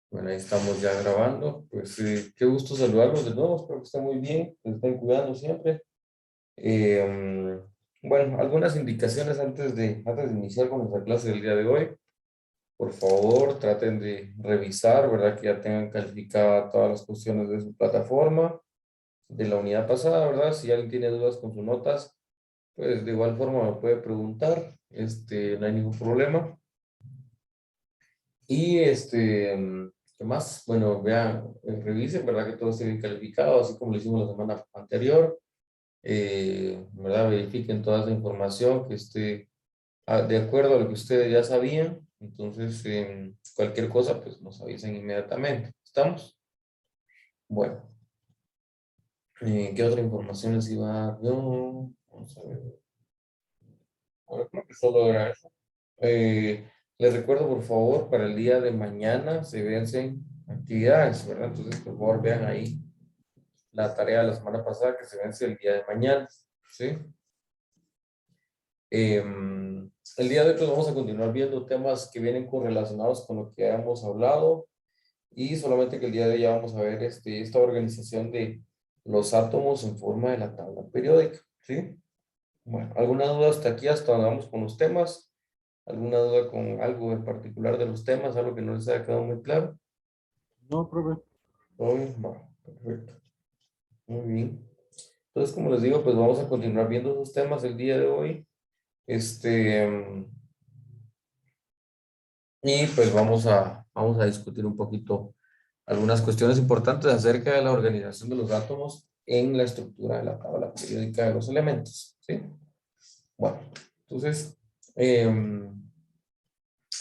Bueno, ahí estamos ya grabando. Pues qué gusto saludarlos de nuevo. Espero que estén muy bien, que se estén cuidando siempre. Bueno, algunas indicaciones antes de iniciar con nuestra clase del día de hoy. Por favor, traten de revisar, ¿verdad? Que ya tengan calificada todas las cuestiones de su plataforma, de la unidad pasada, ¿verdad? Si alguien tiene dudas con sus notas, pues de igual forma me puede preguntar. No hay ningún problema. Y ¿qué más? Bueno, vean, revisen, ¿verdad? Que todo esté bien calificado, así como lo hicimos la semana anterior. ¿Verdad? Verifiquen toda esa información que esté de acuerdo a lo que ustedes ya sabían. Entonces, cualquier cosa, pues nos avisan inmediatamente. ¿Estamos? Bueno, ¿qué otra información les iba a dar yo? Vamos a ver. Bueno, creo que solo era eso. Les recuerdo, por favor, para el día de mañana se vencen actividades, ¿verdad? Entonces, por favor, vean ahí la tarea de la semana pasada que se vence el día de mañana, ¿sí? El día de hoy pues, vamos a continuar viendo temas que vienen correlacionados con lo que hemos hablado y solamente que el día de hoy ya vamos a ver esta organización de los átomos en forma de la tabla periódica, ¿sí? Bueno, ¿alguna duda hasta aquí, hasta donde vamos con los temas? ¿Alguna duda con algo en particular de los temas? ¿Algo que no les haya quedado muy claro? No, profe. Hoy, va, perfecto. Muy bien. Entonces, como les digo, pues vamos a continuar viendo esos temas el día de hoy. Y pues vamos a discutir un poquito algunas cuestiones importantes acerca de la organización de los átomos en la estructura de la tabla periódica de los elementos, ¿sí? Bueno, entonces, es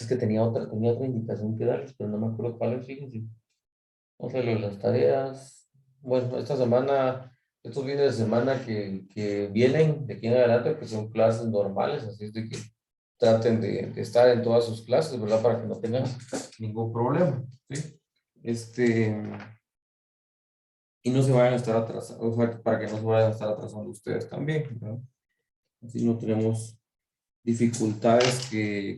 que tenía otra indicación que darles, pero no me acuerdo cuál es, fíjense. Vamos a ver lo de las tareas. Bueno, esta semana, estos fines de semana que vienen de aquí en adelante, que son clases normales, así es de que traten de estar en todas sus clases, ¿verdad? Para que no tengan ningún problema, ¿sí? Este, y no se vayan a estar atrasando, o sea, para que no se vayan a estar atrasando ustedes también, ¿verdad? Así no tenemos dificultades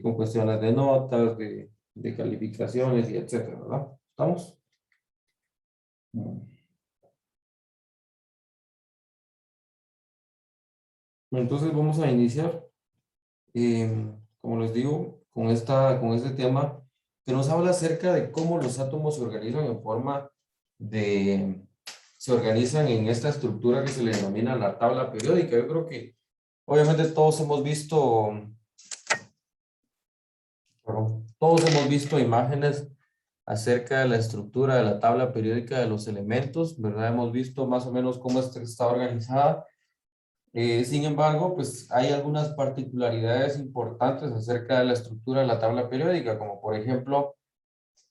con cuestiones de notas, de calificaciones y etcétera, ¿verdad? ¿Estamos? Bueno, entonces vamos a iniciar, como les digo, con este tema que nos habla acerca de cómo los átomos se organizan en forma de, se organizan en esta estructura que se le denomina la tabla periódica. Yo creo que obviamente todos hemos visto imágenes acerca de la estructura de la tabla periódica de los elementos, ¿verdad? Hemos visto más o menos cómo está organizada. Sin embargo, pues hay algunas particularidades importantes acerca de la estructura de la tabla periódica, como por ejemplo,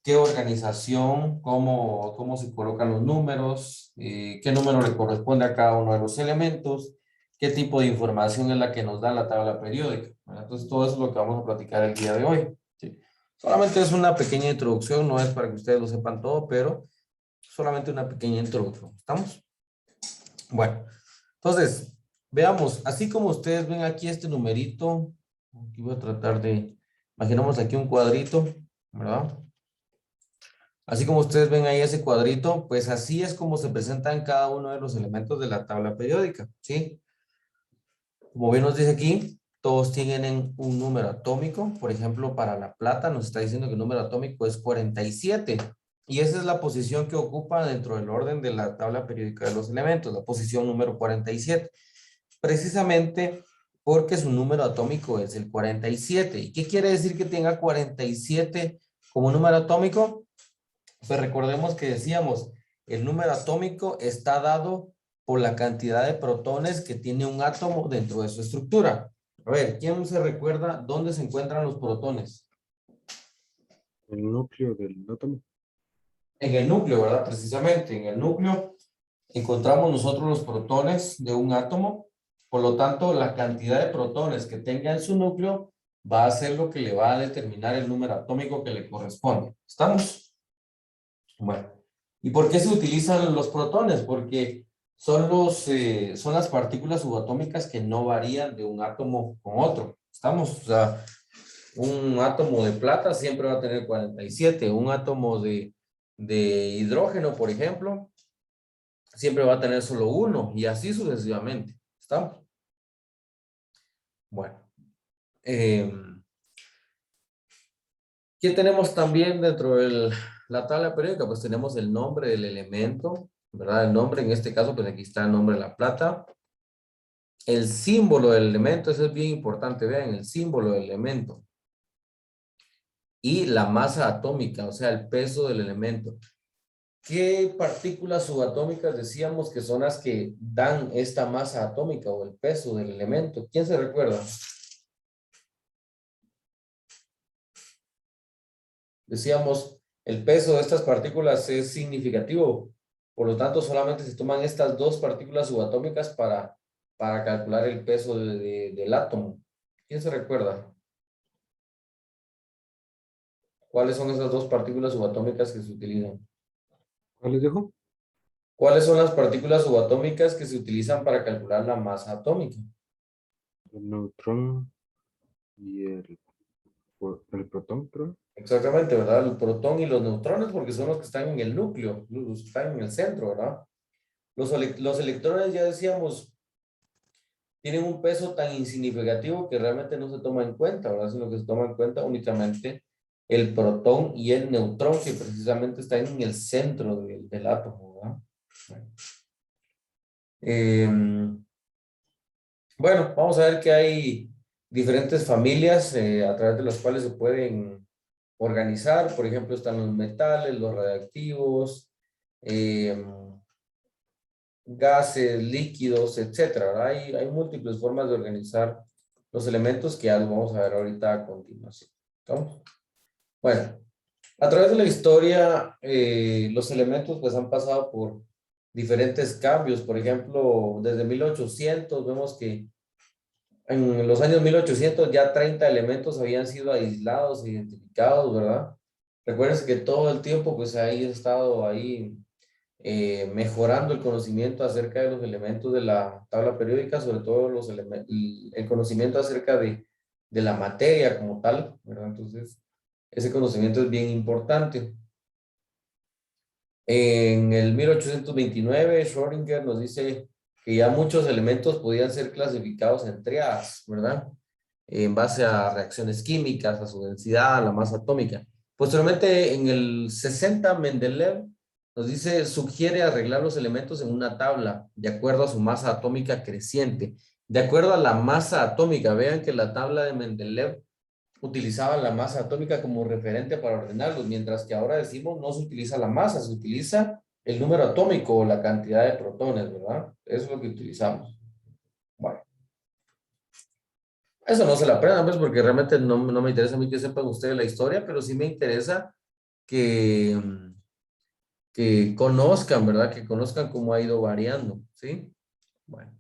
qué organización, cómo se colocan los números, qué número le corresponde a cada uno de los elementos, qué tipo de información es la que nos da la tabla periódica, ¿verdad? Entonces, todo eso es lo que vamos a platicar el día de hoy, ¿sí? Solamente es una pequeña introducción, no es para que ustedes lo sepan todo, pero solamente una pequeña introducción. ¿Estamos? Bueno, entonces, veamos, así como ustedes ven aquí este numerito, aquí voy a tratar imaginamos aquí un cuadrito, ¿verdad? Así como ustedes ven ahí ese cuadrito, pues así es como se presentan cada uno de los elementos de la tabla periódica, ¿sí? Como bien nos dice aquí, todos tienen un número atómico. Por ejemplo, para la plata nos está diciendo que el número atómico es 47. Y esa es la posición que ocupa dentro del orden de la tabla periódica de los elementos, la posición número 47. Precisamente porque su número atómico es el 47. ¿Y qué quiere decir que tenga 47 como número atómico? Pues recordemos que decíamos, el número atómico está dado por la cantidad de protones que tiene un átomo dentro de su estructura. A ver, ¿quién se recuerda dónde se encuentran los protones? El núcleo del átomo. En el núcleo, ¿verdad? Precisamente, en el núcleo encontramos nosotros los protones de un átomo. Por lo tanto, la cantidad de protones que tenga en su núcleo va a ser lo que le va a determinar el número atómico que le corresponde. ¿Estamos? Bueno, ¿y por qué se utilizan los protones? Porque son las partículas subatómicas que no varían de un átomo con otro. Estamos, o sea, un átomo de plata siempre va a tener 47, un átomo de hidrógeno, por ejemplo, siempre va a tener solo uno y así sucesivamente. ¿Estamos? Bueno. ¿Qué tenemos también dentro de la tabla periódica? Pues tenemos el nombre del elemento, ¿verdad? El nombre, en este caso, pues aquí está el nombre de la plata. El símbolo del elemento, eso es bien importante, vean, el símbolo del elemento. Y la masa atómica, o sea, el peso del elemento. ¿Qué partículas subatómicas decíamos que son las que dan esta masa atómica o el peso del elemento? ¿Quién se recuerda? Decíamos, el peso de estas partículas es significativo, por lo tanto solamente se toman estas dos partículas subatómicas para calcular el peso del átomo. ¿Quién se recuerda? ¿Cuáles son esas dos partículas subatómicas que se utilizan? ¿Cuál les dijo? ¿Cuáles son las partículas subatómicas que se utilizan para calcular la masa atómica? El neutrón y el protón, creo. Exactamente, ¿verdad? El protón y los neutrones, porque son los que están en el núcleo, los que están en el centro, ¿verdad? Los electrones, ya decíamos, tienen un peso tan insignificativo que realmente no se toma en cuenta, ¿verdad? Sino que se toma en cuenta únicamente el protón y el neutrón, que precisamente están en el centro del átomo, ¿verdad? Bueno, vamos a ver que hay diferentes familias a través de las cuales se pueden organizar. Por ejemplo, están los metales, los radiactivos, gases, líquidos, etcétera, ¿verdad? Hay múltiples formas de organizar los elementos que ya los vamos a ver ahorita a continuación. ¿Estamos? Bueno, a través de la historia, los elementos pues han pasado por diferentes cambios. Por ejemplo, desde 1800 vemos que en los años 1800 ya 30 elementos habían sido aislados, e identificados, ¿verdad? Recuerden que todo el tiempo pues ahí ha estado ahí mejorando el conocimiento acerca de los elementos de la tabla periódica, sobre todo el conocimiento acerca de la materia como tal, ¿verdad? Entonces, ese conocimiento es bien importante. En el 1829, Schrödinger nos dice que ya muchos elementos podían ser clasificados en triadas, ¿verdad? En base a reacciones químicas, a su densidad, a la masa atómica. Posteriormente, en el 60, Mendeleev nos dice, sugiere arreglar los elementos en una tabla de acuerdo a su masa atómica creciente. De acuerdo a la masa atómica, vean que la tabla de Mendeleev utilizaba la masa atómica como referente para ordenarlos, mientras que ahora decimos no se utiliza la masa, se utiliza el número atómico o la cantidad de protones, ¿verdad? Eso es lo que utilizamos. Bueno. Eso no se la aprendan, pues, porque realmente no me interesa a mí que sepan ustedes la historia, pero sí me interesa que, que conozcan, ¿verdad? Que conozcan cómo ha ido variando, ¿sí? Bueno,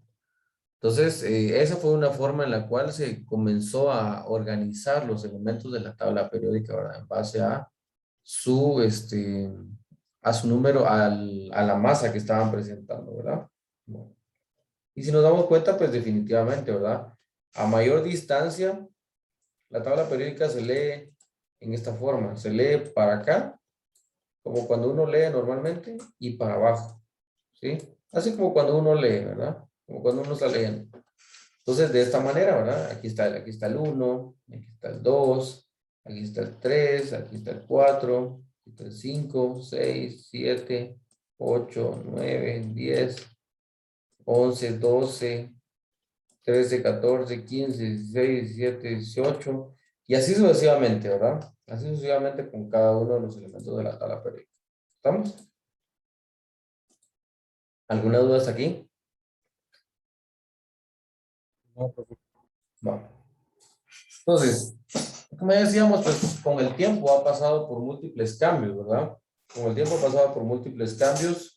entonces, esa fue una forma en la cual se comenzó a organizar los elementos de la tabla periódica, ¿verdad? En base a su número, a la masa que estaban presentando, ¿verdad? Bueno. Y si nos damos cuenta, pues definitivamente, ¿verdad? A mayor distancia, la tabla periódica se lee en esta forma. Se lee para acá, como cuando uno lee normalmente, y para abajo, ¿sí? Así como cuando uno lee, ¿verdad? Como cuando uno está leyendo. Entonces, de esta manera, ¿verdad? Aquí está el 1, aquí está el 2, aquí está el 3, aquí está el 4, aquí está el 5, 6, 7, 8, 9, 10, 11, 12, 13, 14, 15, 16, 17, 18, y así sucesivamente, ¿verdad? Así sucesivamente con cada uno de los elementos de la tabla periódica. ¿Estamos? ¿Alguna duda hasta aquí? No, profe. Vamos. Entonces, como decíamos, pues con el tiempo ha pasado por múltiples cambios, ¿verdad? Con el tiempo ha pasado por múltiples cambios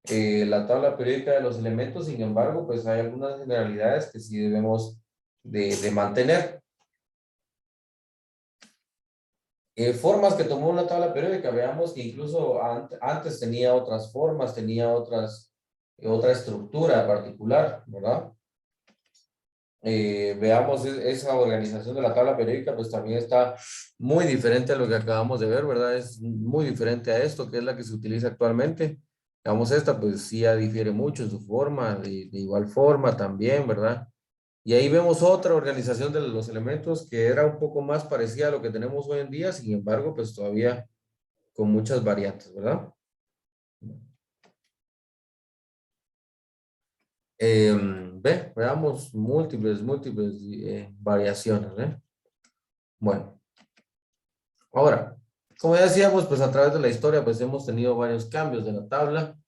la tabla periódica de los elementos, sin embargo, pues hay algunas generalidades que sí debemos de mantener. Formas que tomó una tabla periódica, veamos que incluso antes tenía otras formas, tenía otra estructura particular, ¿verdad? veamos esa organización de la tabla periódica, pues también está muy diferente a lo que acabamos de ver, ¿verdad? Es muy diferente a esto, que es la que se utiliza actualmente. Veamos esta, pues sí ya difiere mucho en su forma, de igual forma también, ¿verdad? Y ahí vemos otra organización de los elementos que era un poco más parecida a lo que tenemos hoy en día, sin embargo, pues todavía con muchas variantes, ¿verdad? Veamos múltiples variaciones, ¿eh? Bueno, ahora, como ya decíamos, pues a través de la historia, pues hemos tenido varios cambios de la tabla.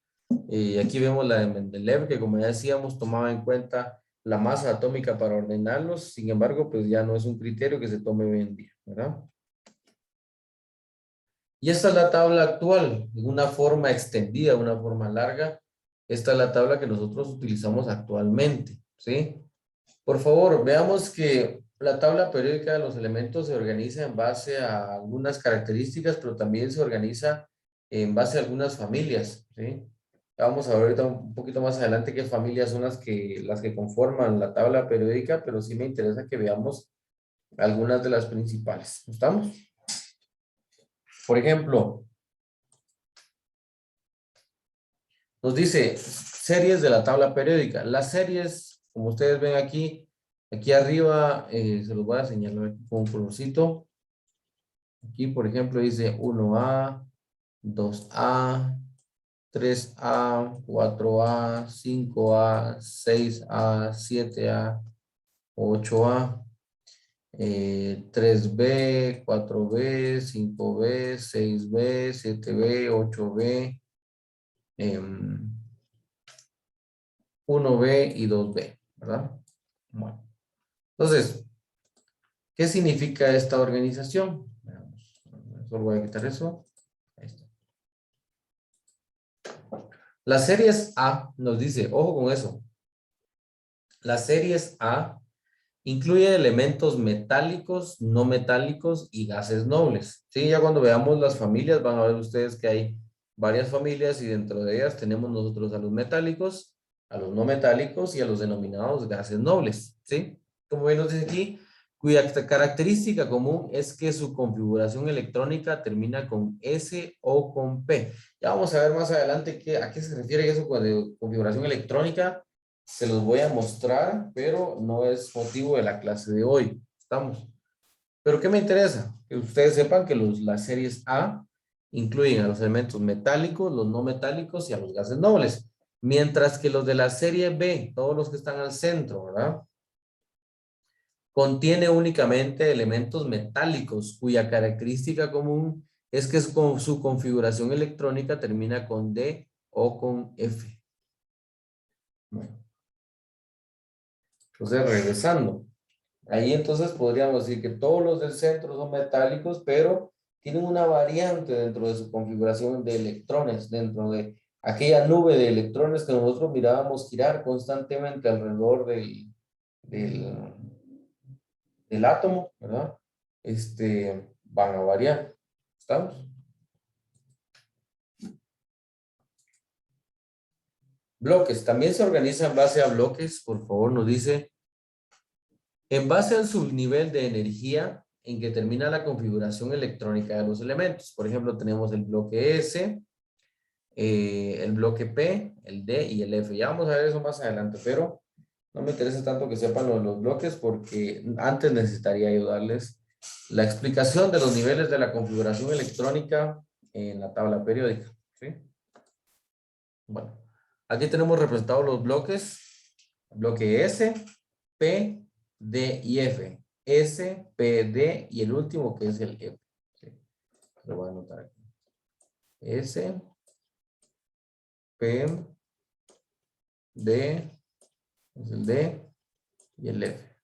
Y aquí vemos la de Mendeleev, que como ya decíamos, tomaba en cuenta la masa atómica para ordenarlos. Sin embargo, pues ya no es un criterio que se tome hoy en día, ¿verdad? Y esta es la tabla actual, en una forma extendida, una forma larga. Esta es la tabla que nosotros utilizamos actualmente, ¿sí? Por favor, veamos que la tabla periódica de los elementos se organiza en base a algunas características, pero también se organiza en base a algunas familias, ¿sí? Vamos a ver ahorita un poquito más adelante qué familias son las que conforman la tabla periódica, pero sí me interesa que veamos algunas de las principales. ¿Estamos? Por ejemplo, nos dice series de la tabla periódica. Las series, como ustedes ven aquí, aquí arriba, se los voy a señalar con un colorcito. Aquí, por ejemplo, dice 1A, 2A, 3A, 4A, 5A, 6A, 7A, 8A, 3B, 4B, 5B, 6B, 7B, 8B, 1B y 2B, ¿verdad? Bueno, entonces, ¿qué significa esta organización? Veamos, solo voy a quitar eso. Ahí está. Las series A nos dice, ojo con eso, las series A incluye elementos metálicos, no metálicos y gases nobles. Sí, ya cuando veamos las familias van a ver ustedes que hay varias familias y dentro de ellas tenemos nosotros a los metálicos, a los no metálicos y a los denominados gases nobles. ¿Sí? Como ven nos dice aquí, cuya característica común es que su configuración electrónica termina con S o con P. Ya vamos a ver más adelante a qué se refiere eso con configuración electrónica. Se los voy a mostrar, pero no es motivo de la clase de hoy. ¿Estamos? Pero ¿qué me interesa? Que ustedes sepan que las series A incluyen a los elementos metálicos, los no metálicos y a los gases nobles. Mientras que los de la serie B, todos los que están al centro, ¿verdad? Contiene únicamente elementos metálicos cuya característica común es que su configuración electrónica termina con D o con F. Bueno, entonces regresando. Ahí entonces podríamos decir que todos los del centro son metálicos, pero tienen una variante dentro de su configuración de electrones, dentro de aquella nube de electrones que nosotros mirábamos girar constantemente alrededor del, del átomo, ¿verdad? Van a variar. ¿Estamos? Bloques. También se organiza en base a bloques. Por favor, nos dice, en base al subnivel de energía en que termina la configuración electrónica de los elementos. Por ejemplo, tenemos el bloque S, el bloque P, el D y el F. Ya vamos a ver eso más adelante, pero no me interesa tanto que sepan los bloques porque antes necesitaría ayudarles la explicación de los niveles de la configuración electrónica en la tabla periódica. ¿Sí? Bueno, aquí tenemos representados los bloques. Bloque S, P, D y F. S, P, D y el último que es el F. ¿Sí? Lo voy a anotar aquí. S, P, D, es el D y el F.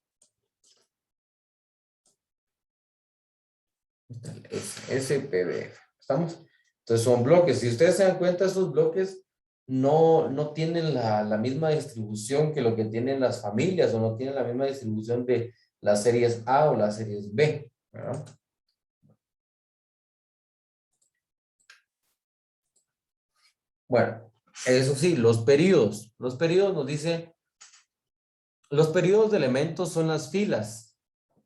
Está el S, S, P, D, F. ¿Estamos? Entonces son bloques. Si ustedes se dan cuenta, estos bloques no tienen la misma distribución que lo que tienen las familias o no tienen la misma distribución de las series A o las series B, ¿verdad? Bueno, eso sí, los periodos. Los periodos nos dice Los periodos de elementos son las filas,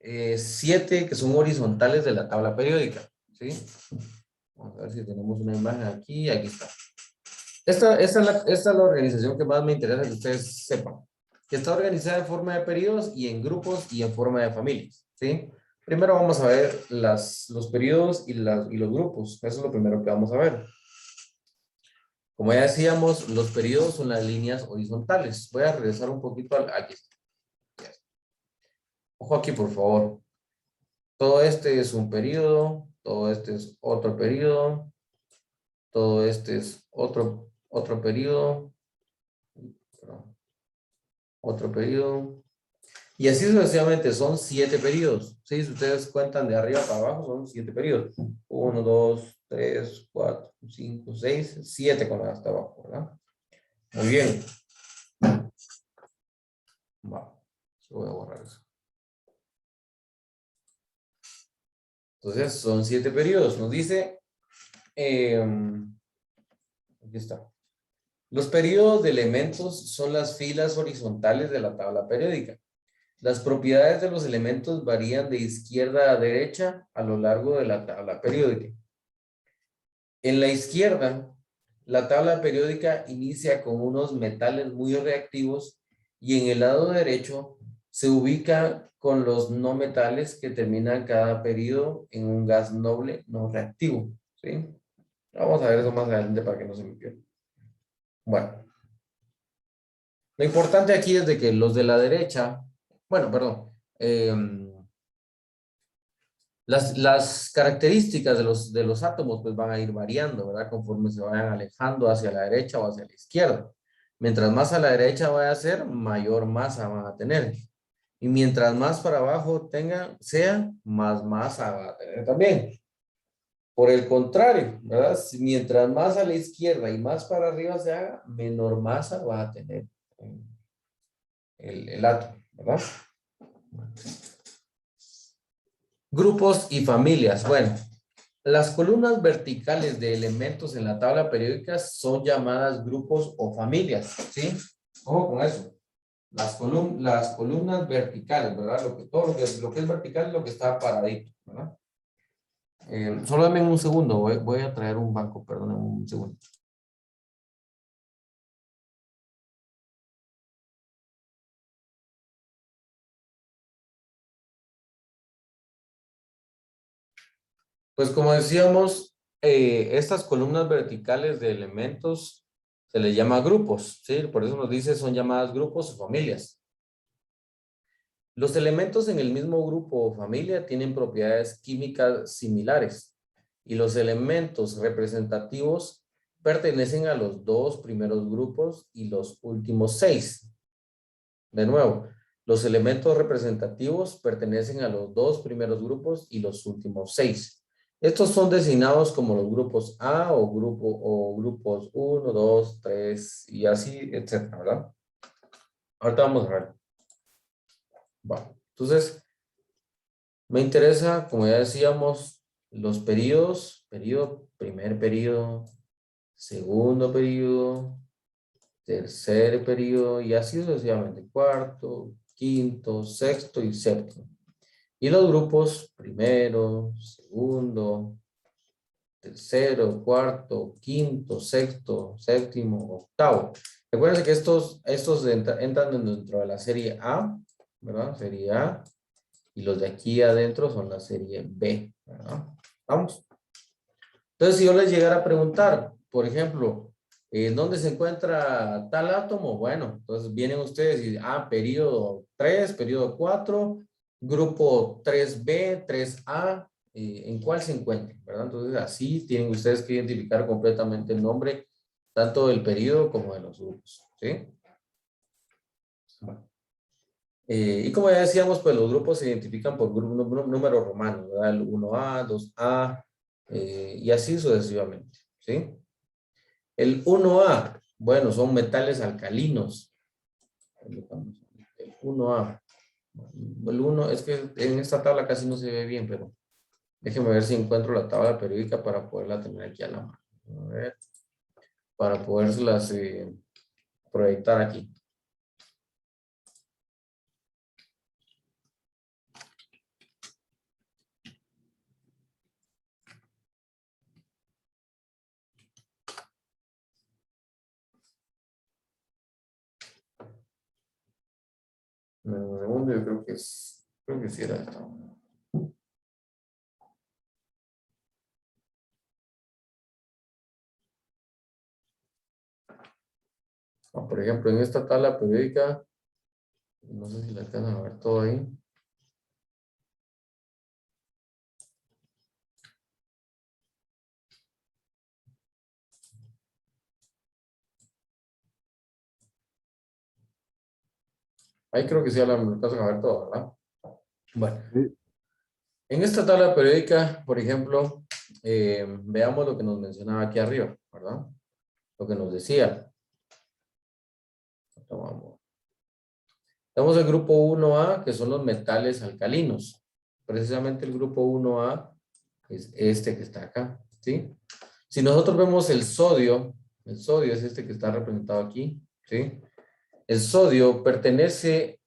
7 que son horizontales de la tabla periódica, ¿sí? Vamos a ver si tenemos una imagen aquí, aquí está. Esta es la organización que más me interesa que ustedes sepan, que está organizada en forma de periodos y en grupos y en forma de familias, ¿sí? Primero vamos a ver los periodos y los grupos, eso es lo primero que vamos a ver. Como ya decíamos, los periodos son las líneas horizontales. Voy a regresar un poquito aquí. Ojo aquí, por favor. Todo este es un periodo, todo este es otro periodo, todo este es otro periodo, perdón, otro periodo. Y así sucesivamente, son 7 periodos. ¿Sí? Si ustedes cuentan de arriba para abajo, son 7 periodos. 1, 2, 3, 4, 5, 6, 7 con hasta abajo, ¿verdad? Muy bien. Va. Voy a borrar eso. Entonces, son 7 periodos. Nos dice, aquí está. Los periodos de elementos son las filas horizontales de la tabla periódica. Las propiedades de los elementos varían de izquierda a derecha a lo largo de la tabla periódica. En la izquierda, la tabla periódica inicia con unos metales muy reactivos y en el lado derecho se ubica con los no metales que terminan cada periodo en un gas noble no reactivo. ¿Sí? Vamos a ver eso más adelante para que no se me pierda. Bueno, lo importante aquí es de que los de la derecha, bueno, perdón, las características de los átomos pues van a ir variando, ¿verdad? Conforme se vayan alejando hacia la derecha o hacia la izquierda. Mientras más a la derecha vaya a ser, mayor masa van a tener. Y mientras más para abajo sea, más masa va a tener también. Por el contrario, ¿verdad? Mientras más a la izquierda y más para arriba se haga, menor masa va a tener el átomo, ¿verdad? Grupos y familias. Bueno, las columnas verticales de elementos en la tabla periódica son llamadas grupos o familias, ¿sí? Ojo con eso. Las columnas verticales, ¿verdad? Todo lo que es vertical es lo que está paradito, ¿verdad? Solo dame un segundo, voy a traer un banco, perdóname un segundo. Pues como decíamos, estas columnas verticales de elementos se les llama grupos, ¿sí? Por eso nos dice son llamadas grupos o familias. Los elementos en el mismo grupo o familia tienen propiedades químicas similares y los elementos representativos pertenecen a los 2 primeros grupos y los últimos 6. De nuevo, los elementos representativos pertenecen a los 2 primeros grupos y los últimos 6. Estos son designados como los grupos A o grupos 1, 2, 3 y así, etcétera, ¿verdad? Ahorita vamos a ver. Bueno, entonces, me interesa, como ya decíamos, los periodos, primer periodo, segundo periodo, tercer periodo y así sucesivamente, cuarto, quinto, sexto y séptimo. Y los grupos, primero, segundo, tercero, cuarto, quinto, sexto, séptimo, octavo. Recuerden que estos entran dentro de la serie A, ¿verdad? Serie A. Y los de aquí adentro son la serie B, ¿verdad? Vamos. Entonces, si yo les llegara a preguntar, por ejemplo, ¿en dónde se encuentra tal átomo? Bueno, entonces vienen ustedes y periodo 3, periodo 4, grupo 3B, 3A, ¿en cuál se encuentra? ¿Verdad? Entonces, así tienen ustedes que identificar completamente el nombre, tanto del periodo como de los grupos, ¿sí? Bueno. Y como ya decíamos, pues los grupos se identifican por números romanos, ¿verdad? El 1A, 2A, y así sucesivamente, ¿sí? El 1A, bueno, son metales alcalinos. El 1A. El 1, es que en esta tabla casi no se ve bien, pero déjenme ver si encuentro la tabla periódica para poderla tener aquí a la mano. A ver, para podérselas proyectar aquí. Un segundo, yo creo que sí era esta. Por ejemplo, en esta tabla periódica, no sé si la alcanzan a ver todo ahí. Ahí creo que sí la alcanzan a ver todo, ¿verdad? Bueno, Sí. en esta tabla periódica, por ejemplo, veamos lo que nos mencionaba aquí arriba, ¿verdad? Lo que nos decía. Tomamos. Tenemos el grupo 1A, que son los metales alcalinos. Precisamente el grupo 1A es este que está acá, ¿sí? Si nosotros vemos el sodio es este que está representado aquí, ¿sí? El sodio pertenece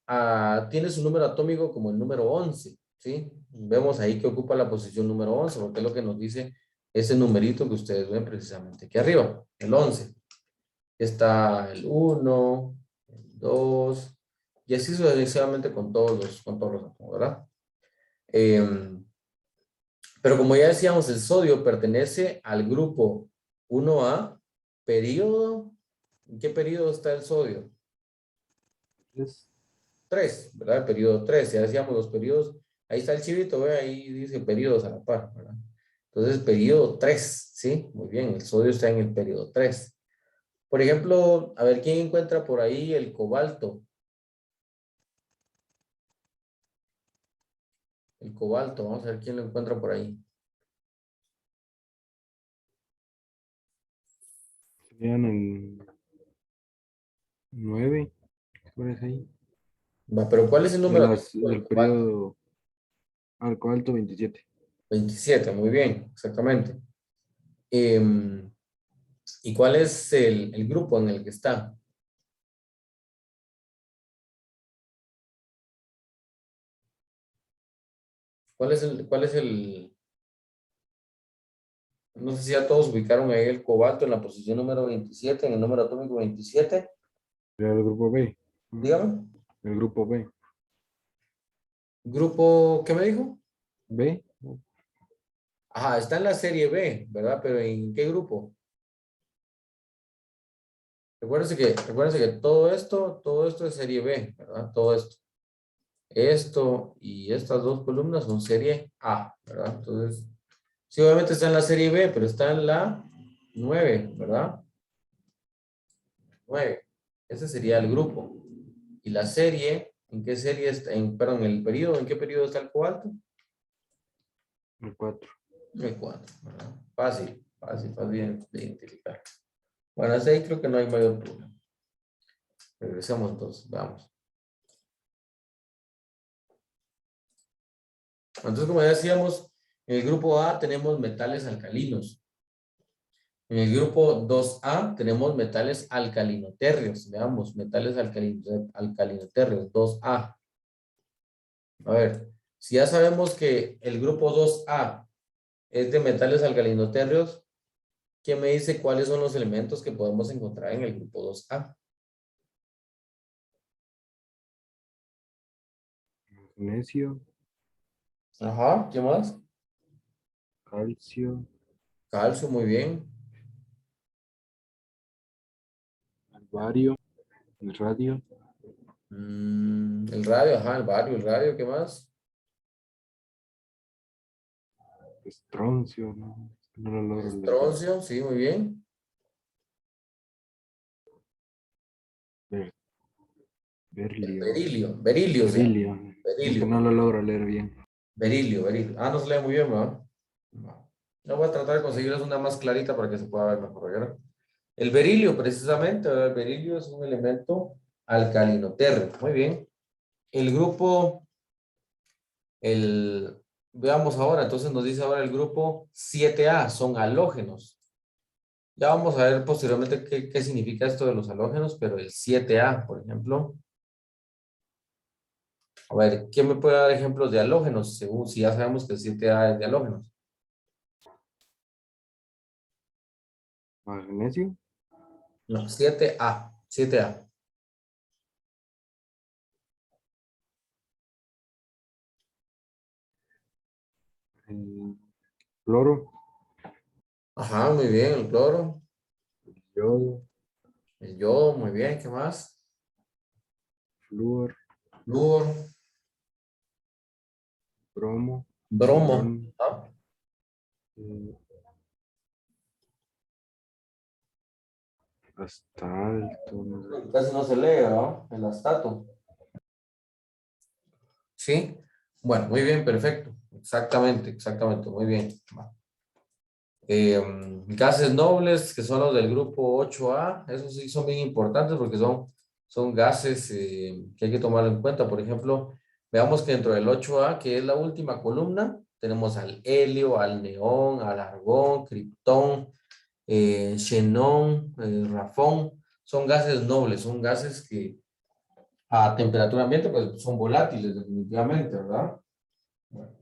tiene su número atómico como el número 11, ¿sí? Vemos ahí que ocupa la posición número 11, porque es lo que nos dice ese numerito que ustedes ven precisamente aquí arriba, el 11. Está el 1, el 2, y así sucesivamente con todos los átomos, ¿verdad? Pero como ya decíamos, el sodio pertenece al grupo 1A, periodo. ¿En qué periodo está el sodio? Es 3, ¿verdad? El periodo 3, ya decíamos los periodos. Ahí está el chivito, ve, ahí dice periodos a la par, ¿verdad? Entonces, periodo 3, ¿sí? Muy bien, el sodio está en el periodo 3. Por ejemplo, a ver, ¿quién encuentra por ahí el cobalto? El cobalto, vamos a ver quién lo encuentra por ahí. serían el 9, por ahí. Va, pero ¿cuál es el De número las, atómico del del cobalto? periodo arco alto 27. 27, muy bien, exactamente. ¿Y cuál es el grupo en el que está? ¿Cuál es el, no sé si ya todos ubicaron ahí el cobalto en la posición número 27, en el número atómico 27? Sería el grupo B. Dígame. El grupo B. Grupo, ¿qué me dijo? B. Ajá, está en la serie B, ¿verdad? Pero ¿en qué grupo? Recuérdense que todo esto es serie B, ¿verdad? Todo esto. Esto y estas dos columnas son serie A, ¿verdad? Entonces, sí, obviamente está en la serie B, pero está en la 9, ¿verdad? 9. Ese sería el grupo. ¿Y la serie? ¿En qué serie está? Perdón, el periodo, ¿en qué periodo está el cobalto? El 4. El 4, ¿verdad? Fácil, fácil, fácil de identificar. Bueno, hasta ahí creo que no hay mayor problema. Regresemos entonces, vamos. Entonces, como ya decíamos, en el grupo A tenemos metales alcalinos. En el grupo 2A tenemos metales alcalinotérreos. Veamos, metales alcalinotérreos, 2A. A ver, si ya sabemos que el grupo 2A es de metales alcalinotérreos, ¿qué me dice cuáles son los elementos que podemos encontrar en el grupo 2A? Magnesio, Ajá, ¿qué más? calcio, Calcio, muy bien. el bario, el radio, El radio, ajá, el radio, ¿qué más? estroncio, no, no lo logro leer bien. Estroncio, sí, muy bien. Ber- Berlio, Berilio, se llama. berilio, es que Berilio, no lo logro leer bien. berilio. Ah, no se lee muy bien, ¿verdad? No. Yo voy a tratar de conseguirles una más clarita para que se pueda ver mejor, ¿verdad? El berilio, precisamente, ¿verdad? El berilio es un elemento alcalinotérreo. Muy bien. El grupo, veamos ahora, entonces nos dice ahora el grupo 7A, son halógenos. Ya vamos a ver posteriormente qué significa esto de los halógenos, pero el 7A, por ejemplo. A ver, ¿quién me puede dar ejemplos de halógenos? Según si ya sabemos que el 7A es de halógenos. Magnesio, No, 7A. el cloro, Ajá, muy bien, el cloro, el yodo, el yodo, muy bien, ¿qué más? flúor, Flúor, bromo, bromo, boron, ¿ah? eh, astalto, no sé. Casi no se lee, ¿no? El astato. Sí, bueno, muy bien, perfecto. Exactamente, exactamente, muy bien. Va. Gases nobles, que son los del grupo 8A, esos sí son bien importantes porque son gases que hay que tomar en cuenta. Por ejemplo, veamos que dentro del 8A, que es la última columna, tenemos al helio, al neón, al argón, criptón, xenón, rafón. Son gases nobles, son gases que a temperatura ambiente pues son volátiles definitivamente, ¿verdad? Bueno,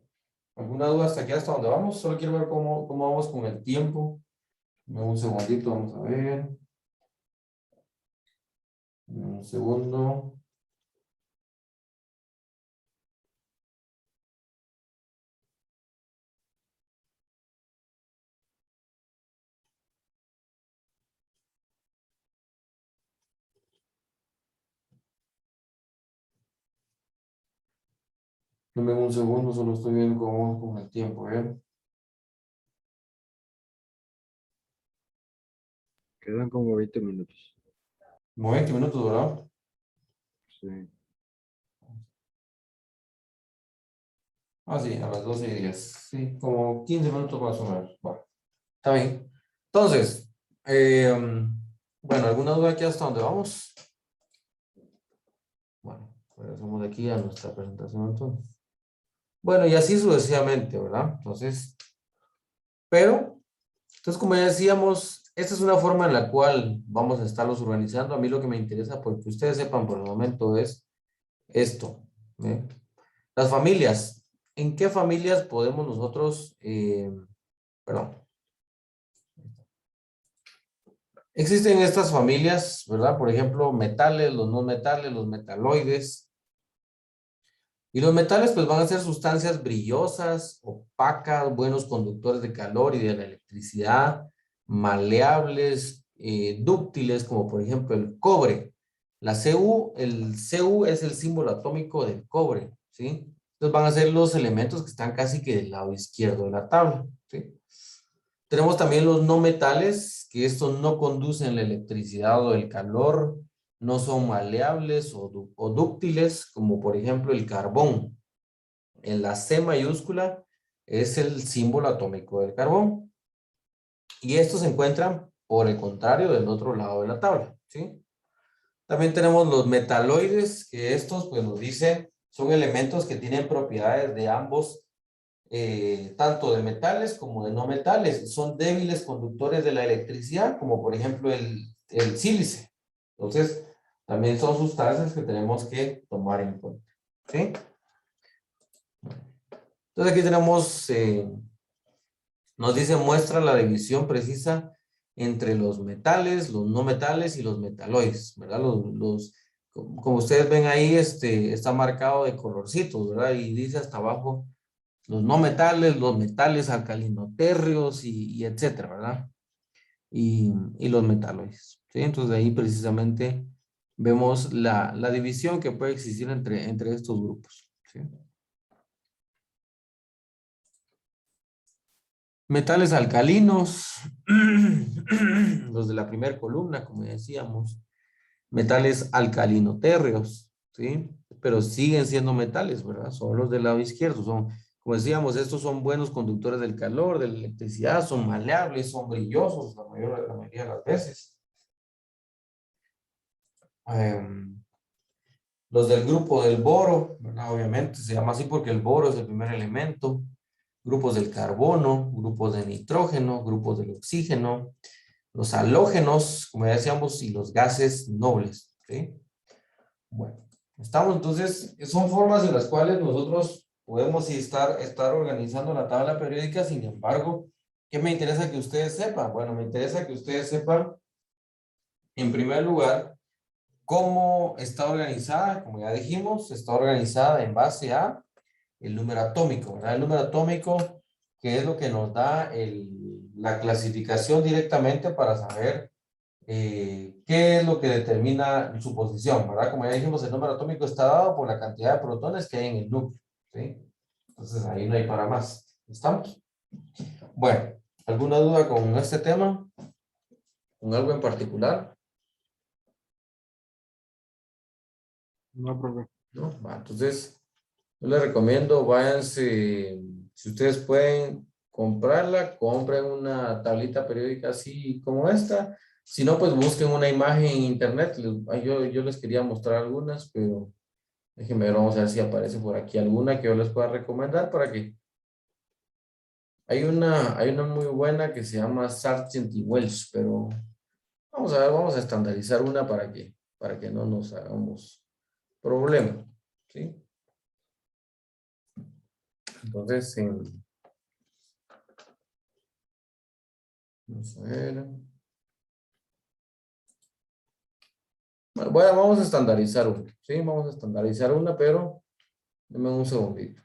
¿alguna duda hasta aquí, hasta dónde vamos? Solo quiero ver cómo vamos con el tiempo. Dame un segundito, vamos a ver. Un segundo. Dame un segundo, solo estoy viendo cómo vamos con el tiempo, ¿eh? Quedan como 20 minutos. Como 20 minutos, ¿verdad? Sí. Ah, sí, a las 12:10. Sí, como 15 minutos más o menos. Va, está bien. Entonces, bueno, ¿alguna duda aquí hasta dónde vamos? Bueno, regresamos de aquí a nuestra presentación entonces. Bueno, y así sucesivamente, ¿verdad? Entonces, como ya decíamos, esta es una forma en la cual vamos a estarlos organizando. A mí lo que me interesa, porque ustedes sepan por el momento, es esto. ¿Eh? Las familias. ¿En qué familias podemos nosotros, perdón? Existen estas familias, ¿verdad? Por ejemplo, metales, los no metales, los metaloides. Y los metales, pues van a ser sustancias brillosas, opacas, buenos conductores de calor y de la electricidad, maleables, dúctiles, como por ejemplo el cobre. El Cu es el símbolo atómico del cobre, ¿sí? Entonces van a ser los elementos que están casi que del lado izquierdo de la tabla, ¿sí? Tenemos también los no metales, que estos no conducen la electricidad o el calor, no son maleables o dúctiles, como por ejemplo el carbón. En la C mayúscula es el símbolo atómico del carbón. Y estos se encuentran, por el contrario, del otro lado de la tabla, ¿sí? También tenemos los metaloides, que estos, pues nos dicen, son elementos que tienen propiedades de ambos, tanto de metales como de no metales. Son débiles conductores de la electricidad, como por ejemplo el sílice. Entonces, también son sustancias que tenemos que tomar en cuenta, ¿sí? Entonces aquí tenemos, nos dice, muestra la división precisa entre los metales, los no metales y los metaloides, ¿verdad? Como ustedes ven ahí, está marcado de colorcitos, ¿verdad? Y dice hasta abajo los metales alcalinotérreos y etcétera, ¿verdad? Y los metaloides, ¿sí? Entonces de ahí precisamente vemos la división que puede existir entre estos grupos, ¿sí? Metales alcalinos, los de la primera columna, como decíamos. Metales alcalinotérreos, ¿sí? Pero siguen siendo metales, ¿verdad? Son los del lado izquierdo. Como decíamos, estos son buenos conductores del calor, de la electricidad, son maleables, son brillosos la mayoría de las veces. Los del grupo del boro, ¿verdad? Obviamente se llama así porque el boro es el primer elemento. Grupos del carbono, grupos de nitrógeno, grupos del oxígeno, los halógenos, como ya decíamos, y los gases nobles, ¿sí? Bueno, estamos entonces, son formas en las cuales nosotros podemos estar organizando la tabla periódica. Sin embargo, ¿qué me interesa que ustedes sepan? Bueno, me interesa que ustedes sepan, en primer lugar, cómo está organizada. Como ya dijimos, está organizada en base a el número atómico, ¿verdad? El número atómico que es lo que nos da la clasificación directamente para saber qué es lo que determina su posición, ¿verdad? Como ya dijimos, el número atómico está dado por la cantidad de protones que hay en el núcleo, ¿sí? Entonces ahí no hay para más. ¿Estamos? Bueno, ¿alguna duda con este tema? ¿Con algo en particular? No, profe. ¿No? Va, entonces, yo les recomiendo, váyanse, si ustedes pueden comprarla, compren una tablita periódica así como esta. Si no, pues busquen una imagen en internet. Yo les quería mostrar algunas, pero déjenme ver, vamos a ver si aparece por aquí alguna que yo les pueda recomendar para que... hay una muy buena que se llama Sargent y Welch, pero vamos a ver, vamos a estandarizar una para que no nos hagamos problema, ¿sí? Entonces, vamos a ver. Bueno, vamos a estandarizar una, ¿sí? Vamos a estandarizar una, pero denme un segundito.